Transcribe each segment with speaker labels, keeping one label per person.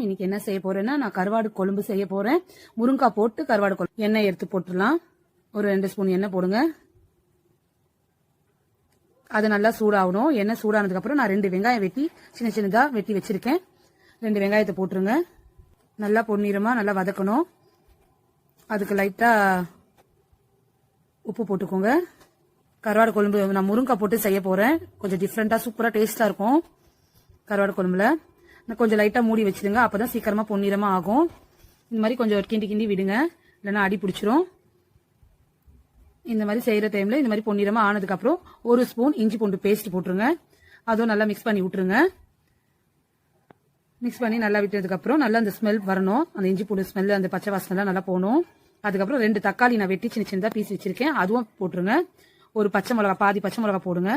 Speaker 1: இன்னைக்கு என்ன செய்ய போறேன்னா நான் கருவாடு கொழும்பு செய்ய போறேன். முருங்காய் போட்டு கருவாடு கொழும்பு. எண்ணெய் எடுத்து போட்டுடலாம். ஒரு 2 ஸ்பூன் எண்ணெய் போடுங்க. அது நல்லா சூடாகணும். எண்ணெய் சூடானதுக்கு அப்புறம் நான் 2 வெங்காயம் வெட்டி சின்ன சின்னதா வெட்டி வச்சிருக்கேன். 2 வெங்காயத்தை போட்டுருங்க. நல்லா பொன்னிறமா நல்லா வதக்கணும். அதுக்கு லைட்டா உப்பு போட்டுக்கோங்க. கருவாடு கொழும்பு நான் முருங்காய் போட்டு செய்ய போறேன். கொஞ்சம் டிஃப்ரெண்டா சூப்பரா டேஸ்டா இருக்கும் கருவாடு கொழும்புல. கொஞ்சம் லைட்டா மூடி வச்சிருங்க. அப்பதான் சீக்கிரமா பொன்னிறமா ஆகும். இந்த மாதிரி கொஞ்சம் கிண்டி கிண்டி விடுங்க, இல்லைன்னா அடி பிடிச்சிரும். இந்த மாதிரி செய்யற டைம்ல இந்த மாதிரி பொன்னிறமா ஆனதுக்கு அப்புறம் 1 ஸ்பூன் இஞ்சி பூண்டு பேஸ்ட் போட்டுருங்க. அதுவும் நல்லா மிக்ஸ் பண்ணி விட்டுருங்க. மிக்ஸ் பண்ணி நல்லா விட்டதுக்கு அப்புறம் நல்லா அந்த ஸ்மெல் வரணும். அந்த இஞ்சி பூண்டு ஸ்மெல், அந்த பச்சை வாசனை எல்லாம் நல்லா போகணும். அதுக்கப்புறம் 2 தக்காளி நான் வெட்டி சின்ன சின்னதா பீஸ் வச்சிருக்கேன். அதுவும் போட்டுருங்க. ஒரு பச்சை மிளகா, பாதி பச்சை மிளகா போடுங்க.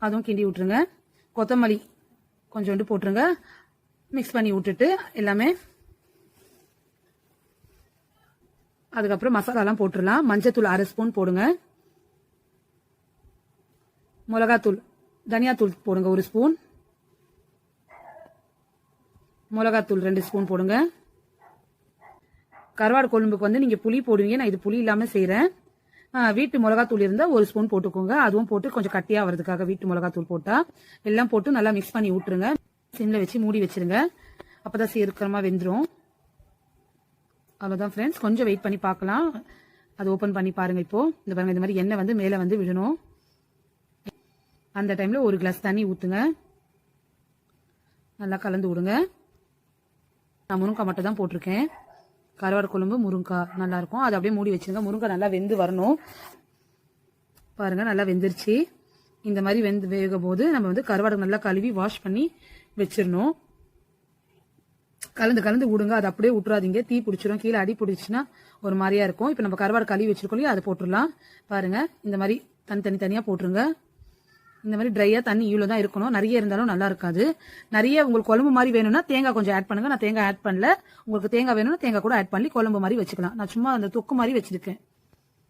Speaker 1: அதுவும் கிண்டி விட்டுருங்க. கொத்தமல்லி கொஞ்சோண்டு போட்டுருங்க. மிக்ஸ் பண்ணி விட்டுட்டு எல்லாமே அதுக்கப்புறம் மசாலாலாம் போட்டுடலாம். மஞ்சத்தூள் 1/2 ஸ்பூன் போடுங்க. மிளகாத்தூள், தனியாத்தூள் போடுங்க 1 ஸ்பூன். மிளகாத்தூள் 2 ஸ்பூன் போடுங்க. கருவாடு கொழும்புக்கு வந்து நீங்க புளி போடுவீங்க. நான் இது புளி இல்லாம செய்யறேன். வீட்டு மிளகாத்தூள் இருந்தா 1 ஸ்பூன் போட்டுக்கோங்க. அதுவும் போட்டு கொஞ்சம் கட்டியா வரதுக்காக வீட்டு மிளகாத்தூள் போட்டா எல்லாம் போட்டு நல்லா மிக்ஸ் பண்ணி விட்டுருங்க. சிம்ல வச்சு மூடி வச்சிருங்க. அப்பதான் சீக்கிரமா வெந்துடும். அவ்வளவுதான் ஃப்ரெண்ட்ஸ். கொஞ்சம் வெயிட் பண்ணி பார்க்கலாம். அது ஓபன் பண்ணி பாருங்க. இப்போ இந்த பாருங்க, இந்த மாதிரி எண்ணெய் வந்து மேல வந்து விடணும். அந்த டைம்ல 1 கிளாஸ் தண்ணி ஊத்துங்க. நல்லா கலந்து விடுங்க. நான் முருங்காய் மட்டும் தான் போட்டிருக்கேன். கருவாடு கொழும்பு முருங்காய் நல்லா இருக்கும். அது அப்படியே மூடி வச்சிருங்க. முருங்காய் நல்லா வெந்து வரணும். பாருங்க நல்லா வெந்துருச்சு. இந்த மாதிரி வெந்து வேகும் போது நம்ம வந்து கருவாடு நல்லா கழுவி வாஷ் பண்ணி வச்சிடணும். கலந்து கலந்து விடுங்க. அது அப்படியே விட்டுறாதீங்க, தீ பிடிச்சிடும். கீழே அடி பிடிச்சுன்னா ஒரு மாதிரியா இருக்கும். இப்போ நம்ம கருவாடு கழுவி வச்சிருக்கோம் இல்லையா, அதை போட்டுடலாம். பாருங்க இந்த மாதிரி தனித்தனியா போட்டுருங்க. இந்த மாதிரி ட்ரையா தண்ணி இவ்வளவு தான் இருக்கணும். நிறைய இருந்தாலும் நல்லா இருக்காது. நிறைய உங்களுக்கு குழம்பு மாதிரி வேணும்னா தேங்காய் கொஞ்சம் ஆட் பண்ணுங்க. நான் தேங்காய் ஆட் பண்ணல. உங்களுக்கு தேங்காய் வேணும்னா தேங்காய் கூட ஆட் பண்ணி குழம்பு மாதிரி வச்சுக்கலாம். நான் சும்மா அந்த தொக்கு மாதிரி வச்சிருக்கேன்.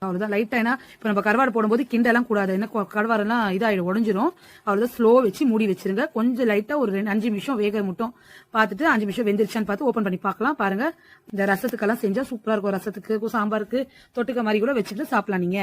Speaker 1: அவ்வளவுதான். லைட்டா ஏன்னா இப்ப நம்ம கருவாடு போடும்போது கிண்டெல்லாம் கூடாது. என்ன கருவாடெல்லாம் இதாயிடும், உடஞ்சிரும். அவ்வளவுதான். ஸ்லோ வச்சு மூடி வச்சிருங்க. கொஞ்சம் லைட்டா ஒரு 5 நிமிஷம் வேக மட்டும் பார்த்துட்டு 5 நிமிஷம் வெந்துருச்சான்னு பார்த்து ஓபன் பண்ணி பார்க்கலாம். பாருங்க இந்த ரசத்துக்கெல்லாம் செஞ்சா சூப்பரா இருக்கும். ரசத்துக்கு, சாம்பாருக்கு தொட்டுக்க மாதிரி கூட வச்சுட்டு சாப்பிடலாம் நீங்க.